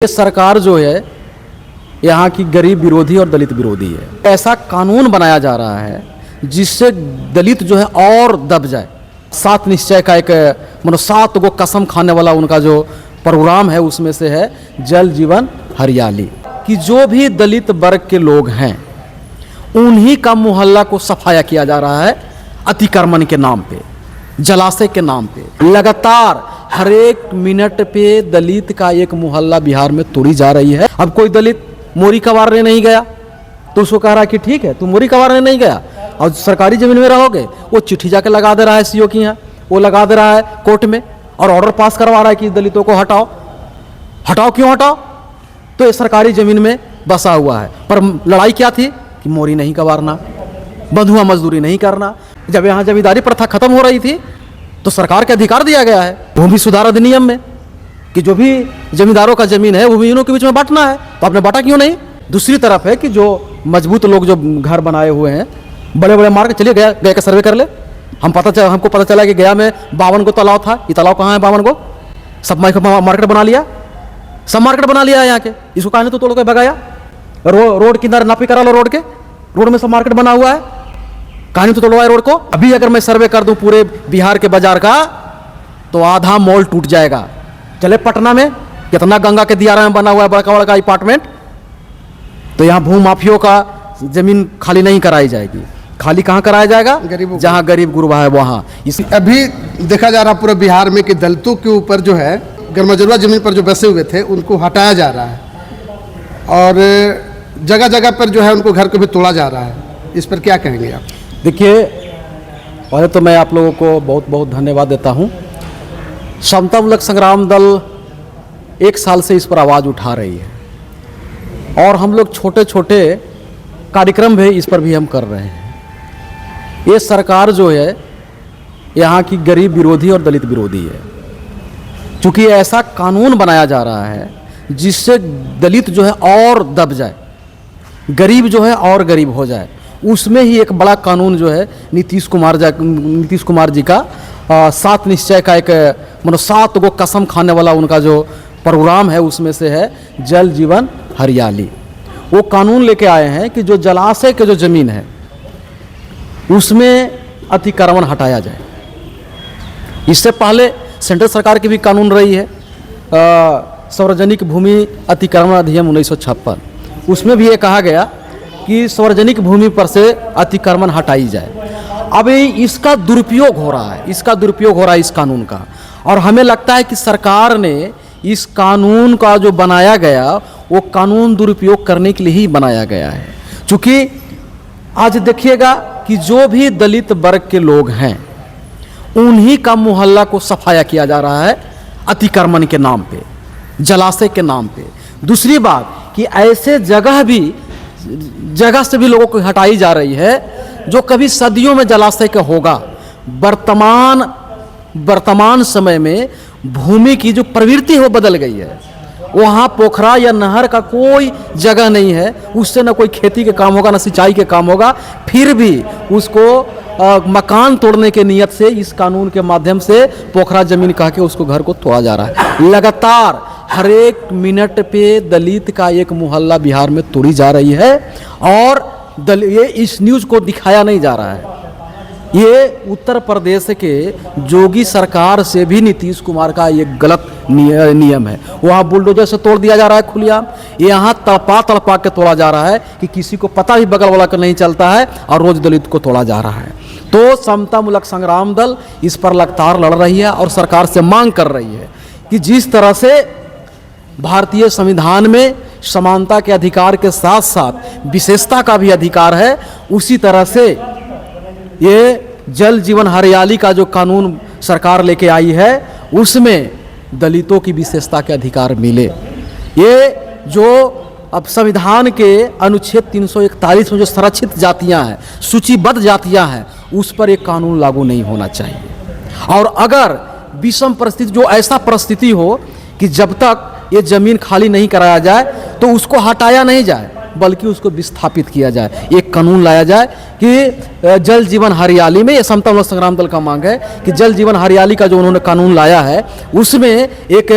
ये सरकार जो है यहाँ की गरीब विरोधी और दलित विरोधी है। ऐसा कानून बनाया जा रहा है जिससे दलित जो है और दब जाए। 7 निश्चय का एक 7 गो कसम खाने वाला उनका जो प्रोग्राम है उसमें से है जल जीवन हरियाली, कि जो भी दलित वर्ग के लोग हैं उन्हीं का मोहल्ला को सफाया किया जा रहा है अतिक्रमण के नाम पे, जलाशय के नाम पे। लगातार हर एक मिनट पे दलित का एक मोहल्ला बिहार में तोड़ी जा रही है। अब कोई दलित मोरी कबारने नहीं गया तो उसको कह रहा है कि ठीक है तुम मोरी कबारने नहीं गया और सरकारी जमीन में रहोगे, वो चिट्ठी जाके लगा दे रहा है सीओ की यहाँ, वो लगा दे रहा है कोर्ट में और ऑर्डर पास करवा रहा है कि दलितों को हटाओ। हटाओ क्यों हटाओ? तो ये सरकारी जमीन में बसा हुआ है। पर लड़ाई क्या थी कि मोरी नहीं कबारना, बंधुआ मजदूरी नहीं करना। जब यहाँ जमींदारी प्रथा खत्म हो रही थी तो सरकार के अधिकार दिया गया है भूमि सुधार अधिनियम में कि जो भी जमींदारों का जमीन है वो भी इन्हों के बीच में बांटना है। तो आपने बांटा क्यों नहीं? दूसरी तरफ है कि जो मजबूत लोग जो घर बनाए हुए हैं, बड़े बड़े मार्ग, चलिए गया का सर्वे कर ले, हमको पता चला कि गया में 52 को तालाब था। ये तालाब कहाँ है 52 को? सब मार्केट बना लिया, सब मार्केट बना लिया है यहाँ के। इसको कहा तो तोड़ के भगाया, रोड किनारे नापी करा लो, रोड में सब मार्केट बना हुआ है, कहानी तो तोड़वाए रोड को। अभी अगर मैं सर्वे कर दूं पूरे बिहार के बाजार का तो आधा मॉल टूट जाएगा। चले पटना में कितना गंगा के दियारा में बना हुआ है बड़का बड़का अपार्टमेंट, तो यहाँ भू माफियों का जमीन खाली नहीं कराई जाएगी। खाली कहाँ कराया जाएगा? जहाँ गरीब गुरबा है वहाँ। अभी देखा जा रहा पूरे बिहार में कि दलितों के ऊपर जो है गरमजरुआ जमीन पर जो बसे हुए थे उनको हटाया जा रहा है और जगह जगह पर जो है उनको घर को भी तोड़ा जा रहा है। इस पर क्या कहेंगे आप? देखिए, पहले तो मैं आप लोगों को बहुत बहुत धन्यवाद देता हूँ। समतामूलक संग्राम दल 1 साल से इस पर आवाज़ उठा रही है और हम लोग छोटे छोटे कार्यक्रम भी इस पर भी हम कर रहे हैं। ये सरकार जो है यहाँ की गरीब विरोधी और दलित विरोधी है, क्योंकि ऐसा कानून बनाया जा रहा है जिससे दलित जो है और दब जाए, गरीब जो है और गरीब हो जाए। उसमें ही एक बड़ा कानून जो है नीतीश कुमार जी का 7 निश्चय का एक 7 गो कसम खाने वाला उनका जो प्रोग्राम है उसमें से है जल जीवन हरियाली। वो कानून लेके आए हैं कि जो जलाशय के जो जमीन है उसमें अतिक्रमण हटाया जाए। इससे पहले सेंट्रल सरकार की भी कानून रही है सार्वजनिक भूमि अतिक्रमण अधिनियम 1956, उसमें भी ये कहा गया कि सार्वजनिक भूमि पर से अतिक्रमण हटाई जाए। अब इसका दुरुपयोग हो रहा है, इस कानून का, और हमें लगता है कि सरकार ने इस कानून का जो बनाया गया वो कानून दुरुपयोग करने के लिए ही बनाया गया है। क्योंकि आज देखिएगा कि जो भी दलित वर्ग के लोग हैं उन्हीं का मोहल्ला को सफाया किया जा रहा है अतिक्रमण के नाम पे, जलाशय के नाम पे। दूसरी बात कि ऐसे जगह से भी लोगों को हटाई जा रही है जो कभी सदियों में जलाशय का होगा। वर्तमान समय में भूमि की जो प्रवृत्ति हो बदल गई है, वहाँ पोखरा या नहर का कोई जगह नहीं है, उससे ना कोई खेती के काम होगा ना सिंचाई के काम होगा। फिर भी उसको मकान तोड़ने के नियत से इस कानून के माध्यम से पोखरा जमीन कह के उसको घर को तोड़ा जा रहा है। लगातार हर एक मिनट पे दलित का एक मोहल्ला बिहार में तोड़ी जा रही है और ये इस न्यूज़ को दिखाया नहीं जा रहा है। ये उत्तर प्रदेश के जोगी सरकार से भी नीतीश कुमार का ये गलत नियम है। वहाँ बुलडोजर से तोड़ दिया जा रहा है खुलेआम, यहाँ तड़पा के तोड़ा जा रहा है कि किसी को पता भी बगल वाला का नहीं चलता है और रोज दलित को तोड़ा जा रहा है। तो समतामूलक संग्राम दल इस पर लगातार लड़ रही है और सरकार से मांग कर रही है कि जिस तरह से भारतीय संविधान में समानता के अधिकार के साथ साथ विशेषता का भी अधिकार है, उसी तरह से ये जल जीवन हरियाली का जो कानून सरकार लेके आई है उसमें दलितों की विशेषता के अधिकार मिले। ये जो अब संविधान के अनुच्छेद 341 में जो संरक्षित जातियां हैं, सूचीबद्ध जातियां हैं, उस पर एक कानून लागू नहीं होना चाहिए। और अगर विषम परिस्थिति, जो ऐसा परिस्थिति हो कि जब तक ये जमीन खाली नहीं कराया जाए तो उसको हटाया नहीं जाए बल्कि उसको विस्थापित किया जाए, एक कानून लाया जाए कि जल जीवन हरियाली में, ये समतामूलक संग्राम दल का मांग है कि जल जीवन हरियाली का जो उन्होंने कानून लाया है उसमें एक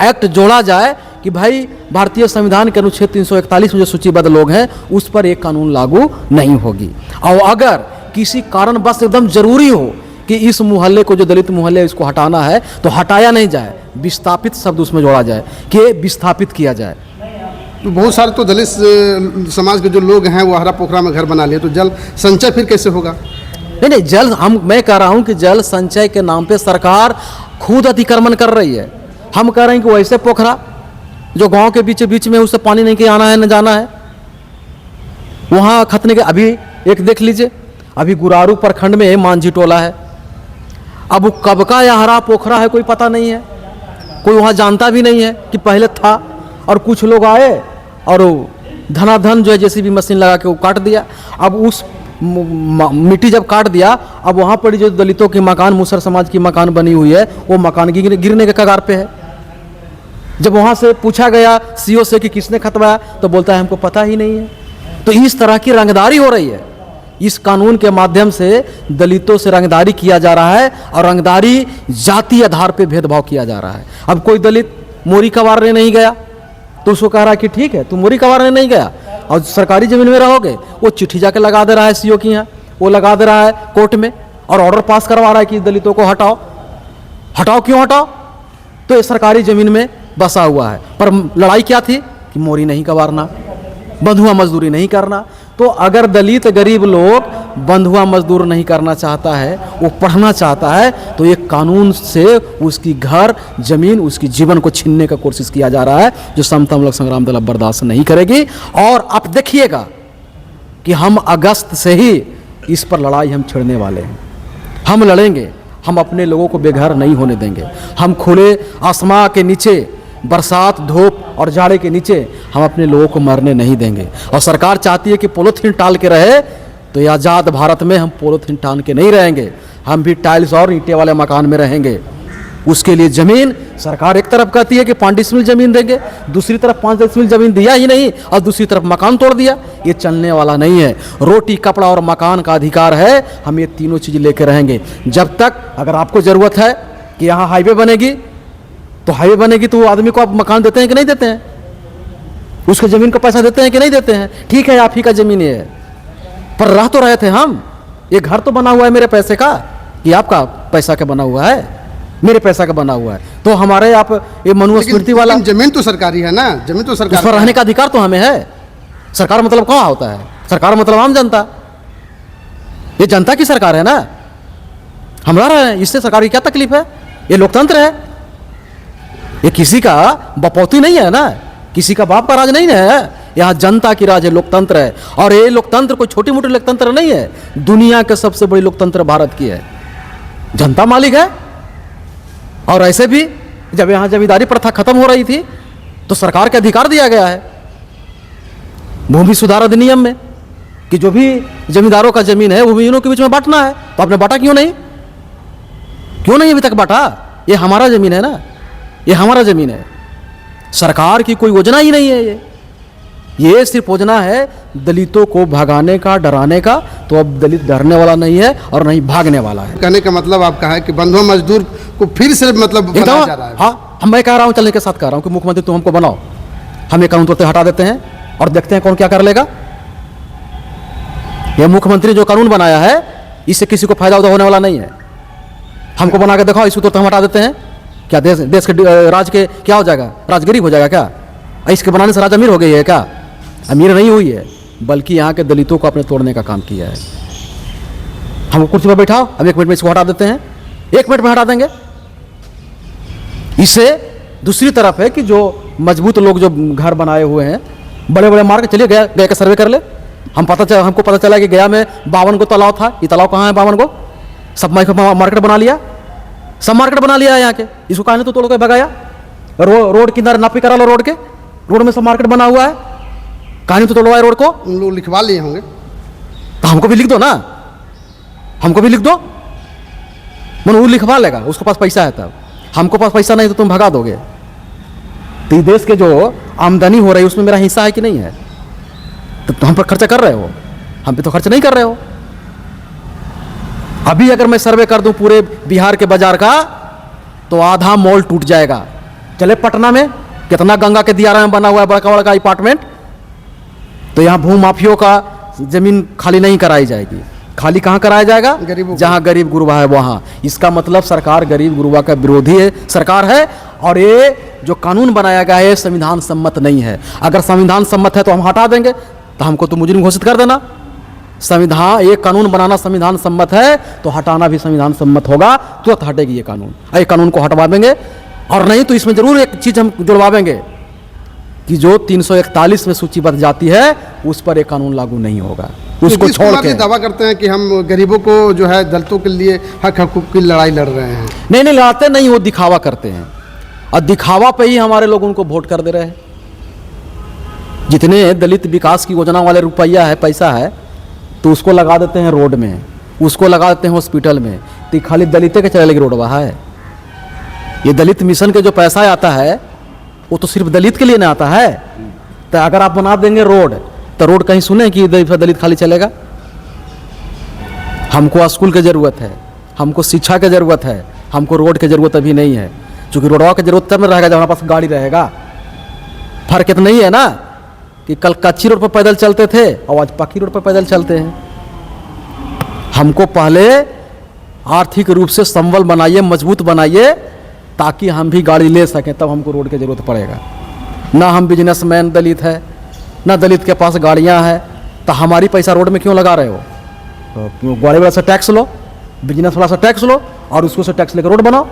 एक्ट जोड़ा जाए कि भाई भारतीय संविधान के अनुच्छेद 341 में जो सूचीबद्ध लोग हैं उस पर एक कानून लागू नहीं होगी। और अगर किसी कारणवश एकदम जरूरी हो कि इस मोहल्ले को, जो दलित मोहल्ले है, इसको हटाना है तो हटाया नहीं जाए, विस्थापित शब्द उसमें जोड़ा जाए कि विस्थापित किया जाए। तो बहुत सारे तो दलित समाज के जो लोग हैं वो हरा पोखरा में घर बना लिए, तो जल संचय फिर कैसे होगा? नहीं, जल मैं कह रहा हूं कि जल संचय के नाम पे सरकार खुद अतिक्रमण कर रही है। हम कह रहे हैं कि वैसे पोखरा जो गांव के बीच बीच में, उससे पानी नहीं के आना है न जाना है, वहां खतने के अभी एक देख लीजिए, अभी गुरारू प्रखंड में मांझी टोला है। अब वो कब का या हरा पोखरा है कोई पता नहीं है, कोई वहाँ जानता भी नहीं है कि पहले था। और कुछ लोग आए और धनाधन जो है जेसीबी मशीन लगा के वो काट दिया। अब उस मिट्टी जब काट दिया, अब वहाँ पर जो दलितों के मकान, मुसर समाज की मकान बनी हुई है, वो मकान गिरने के कगार पे है। जब वहाँ से पूछा गया सीओ से कि किसने खतवाया, तो बोलता है हमको पता ही नहीं है। तो इस तरह की रंगदारी हो रही है। इस कानून के माध्यम से दलितों से रंगदारी किया जा रहा है और रंगदारी जाति आधार पे भेदभाव किया जा रहा है। अब कोई दलित मोरी कबारने नहीं गया तो उसको कह रहा है कि ठीक है तुम मोरी कबारने नहीं गया और सरकारी जमीन में रहोगे, वो चिट्ठी जाके लगा दे रहा है सीओ की यहाँ, वो लगा दे रहा है कोर्ट में और ऑर्डर पास करवा रहा है कि दलितों को हटाओ। हटाओ क्यों हटाओ? तो ये सरकारी जमीन में बसा हुआ है। पर लड़ाई क्या थी कि मोरी नहीं कबारना, बंधुआ मजदूरी नहीं करना। तो अगर दलित गरीब लोग बंधुआ मजदूर नहीं करना चाहता है, वो पढ़ना चाहता है, तो एक कानून से उसकी घर जमीन, उसकी जीवन को छीनने का कोशिश किया जा रहा है, जो समतामूलक संग्राम दल अब बर्दाश्त नहीं करेगी। और आप देखिएगा कि हम अगस्त से ही इस पर लड़ाई हम छेड़ने वाले हैं। हम लड़ेंगे, हम अपने लोगों को बेघर नहीं होने देंगे। हम खुले आसमां के नीचे, बरसात, धूप और जाड़े के नीचे हम अपने लोगों को मरने नहीं देंगे। और सरकार चाहती है कि पॉलीथीन टाल के रहे, तो ये आज़ाद भारत में हम पॉलीथीन टाल के नहीं रहेंगे। हम भी टाइल्स और ईंटे वाले मकान में रहेंगे। उसके लिए ज़मीन सरकार एक तरफ कहती है कि 5 डिसमिल ज़मीन देंगे, दूसरी तरफ 5 डिसमिल ज़मीन दिया ही नहीं और दूसरी तरफ मकान तोड़ दिया। ये चलने वाला नहीं है। रोटी, कपड़ा और मकान का अधिकार है, हम ये तीनों चीज़ लेकर रहेंगे। जब तक अगर आपको ज़रूरत है कि यहाँ हाईवे बनेगी, तो हाईवे बनेगी तो वो आदमी को आप मकान देते हैं कि नहीं देते हैं? उसके ज़मीन का पैसा देते हैं कि नहीं देते हैं? ठीक है, आप ही का ज़मीन है, पर रह तो रहे थे हम। ये घर तो बना हुआ है मेरे पैसे का, कि आपका पैसा का बना हुआ है? मेरे पैसा का बना हुआ है। तो हमारे आप ये मनुस्मृति वाला, जमीन तो सरकारी है ना, जमीन तो सरकार, उस पर रहने का अधिकार तो हमें है। सरकार मतलब कहाँ होता है? सरकार मतलब आम जनता। ये जनता की सरकार है ना, हम रह रहे हैं, इससे सरकार की क्या तकलीफ है? ये लोकतंत्र है, ये किसी का बपौती नहीं है ना, किसी का बाप का राज नहीं है। यहाँ जनता की राज है, लोकतंत्र है। और ये लोकतंत्र कोई छोटी मोटी लोकतंत्र नहीं है, दुनिया के सबसे बड़ी लोकतंत्र भारत की है। जनता मालिक है। और ऐसे भी जब यहाँ जमींदारी प्रथा खत्म हो रही थी तो सरकार के अधिकार दिया गया है भूमि सुधार अधिनियम में कि जो भी जमींदारों का जमीन है वो भूमिहीनों के बीच में बांटना है। तो आपने बांटा क्यों नहीं? क्यों नहीं अभी तक बांटा? ये हमारा जमीन है ना, ये हमारा जमीन है। सरकार की कोई योजना ही नहीं है। ये सिर्फ योजना है दलितों को भगाने का, डराने का। तो अब दलित डरने वाला नहीं है और नहीं भागने वाला है। कहने का मतलब आपका है कि बंधुआ मजदूर को फिर से मतलब बनाया जा रहा है। हाँ, मैं कह रहा हूँ, चलने के साथ कह रहा हूँ कि मुख्यमंत्री तुम हमको बनाओ, हम ये कानून तुरंत हटा देते हैं और देखते हैं कौन क्या कर लेगा। ये मुख्यमंत्री जो कानून बनाया है, इससे किसी को फायदा होने वाला नहीं है। हमको बना के दिखाओ, इसको तुरंत हम हटा देते हैं। क्या देश के राज के क्या हो जाएगा? राज गरीब हो जाएगा क्या? इसके बनाने से राज अमीर हो गई है क्या? अमीर नहीं हुई है, बल्कि यहाँ के दलितों को अपने तोड़ने का काम किया है। हमको कुर्सी पर बैठाओ, हम 1 मिनट में इसको हटा देते हैं, 1 मिनट में हटा देंगे। इससे दूसरी तरफ है कि जो मजबूत लोग जो घर बनाए हुए हैं, बड़े बड़े मार्ग, चलिए गया का सर्वे कर ले। हमको पता चला कि गया में 52 को तालाब था। ये तालाब कहाँ है? 52 को सब मार्केट बना लिया, सब मार्केट बना लिया है यहाँ के। इसको कहा तो तोड़ के भगाया। रोड किनारे नापी करा लो, रोड में सब मार्केट बना हुआ है, कहानी तो तोड़वाए रोड को। उन लोग लिखवा लिए होंगे, तो हमको भी लिख दो ना, हमको भी लिख दो। मन वो लिखवा लेगा, उसके पास पैसा है तब। हमको पास पैसा नहीं तो तुम भगा दोगे। तो देश के जो आमदनी हो रही है उसमें मेरा हिस्सा है कि नहीं है? तो हम पर खर्चा कर रहे हो, हम पे तो खर्च नहीं कर रहे हो। अभी अगर मैं सर्वे कर दूं पूरे बिहार के बाजार का, तो आधा मॉल टूट जाएगा। चले पटना में कितना गंगा के दियारा में बना हुआ है बड़का बड़का अपार्टमेंट। तो यहाँ भूमाफियों का जमीन खाली नहीं कराई जाएगी। खाली कहाँ कराया जाएगा? गरीबों जहाँ गरीब गुरबा है वहाँ। इसका मतलब सरकार गरीब गुरबा का विरोधी है सरकार है। और ये जो कानून बनाया गया है संविधान सम्मत नहीं है। अगर संविधान सम्मत है तो हम हटा देंगे, तो हमको तो मुजरिम घोषित कर देना। संविधान, ये कानून बनाना संविधान सम्मत है तो हटाना भी संविधान सम्मत होगा, तुरंत हटेगी ये कानून। ये कानून को हटवा देंगे। और नहीं तो इसमें जरूर एक चीज़ हम जुड़वाएंगे कि जो 341 में सूचीबद्ध जाति है उस पर एक कानून लागू नहीं होगा, उसको नीतीश छोड़ कुमार के। जी दावा करते हैं कि हम गरीबों को जो है दलितों के लिए हक हकूक की लड़ाई लड़ रहे हैं। नहीं नहीं लड़ाते नहीं, वो दिखावा करते हैं और दिखावा पे ही हमारे लोग उनको वोट कर दे रहे हैं। जितने दलित विकास की योजना वाले रुपया है, पैसा है, तो उसको लगा देते हैं रोड में, उसको लगा देते हैं हॉस्पिटल में। तो खाली दलित के चले लगी रोड वहाँ है। ये दलित मिशन के जो पैसा आता है वो तो सिर्फ दलित के लिए ना आता है। तो अगर आप बना देंगे रोड, तो रोड कहीं सुने कि दलित खाली चलेगा? हमको स्कूल की ज़रूरत है, हमको शिक्षा की ज़रूरत है, हमको रोड की ज़रूरत अभी नहीं है। क्योंकि रोडवा की ज़रूरत तब में रहेगा जब हमारे पास गाड़ी रहेगा। फर्क इतना नहीं है ना कि कल कच्ची रोड पर पैदल चलते थे और आज पक्की रोड पर पैदल चलते हैं। हमको पहले आर्थिक रूप से संबल बनाइए, मजबूत बनाइए, ताकि हम भी गाड़ी ले सकें, तब हमको रोड की ज़रूरत पड़ेगा। ना हम बिजनेसमैन दलित है, ना दलित के पास गाड़ियां हैं, तो हमारी पैसा रोड में क्यों लगा रहे हो? तो गाड़ी वाला से टैक्स लो, बिजनेस वाला से टैक्स लो और उसको से टैक्स लेकर रोड बनाओ।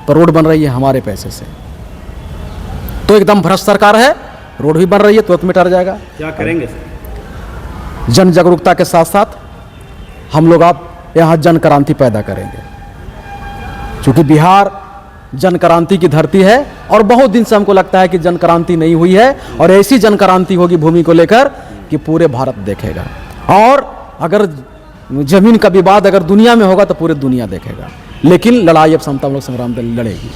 तो रोड बन रही है हमारे पैसे से, तो एकदम भ्रष्ट सरकार है। रोड भी बन रही है, तुरंत मिटा जाएगा। क्या करेंगे सर? जन जागरूकता के साथ साथ हम लोग आप यहाँ जन क्रांति पैदा करेंगे, क्योंकि बिहार जन क्रांति की धरती है और बहुत दिन से हमको लगता है कि जन क्रांति नहीं हुई है। और ऐसी जन क्रांति होगी भूमि को लेकर कि पूरे भारत देखेगा। और अगर जमीन का विवाद अगर दुनिया में होगा तो पूरी दुनिया देखेगा। लेकिन लड़ाई अब समता संग्राम दल लड़ेगी।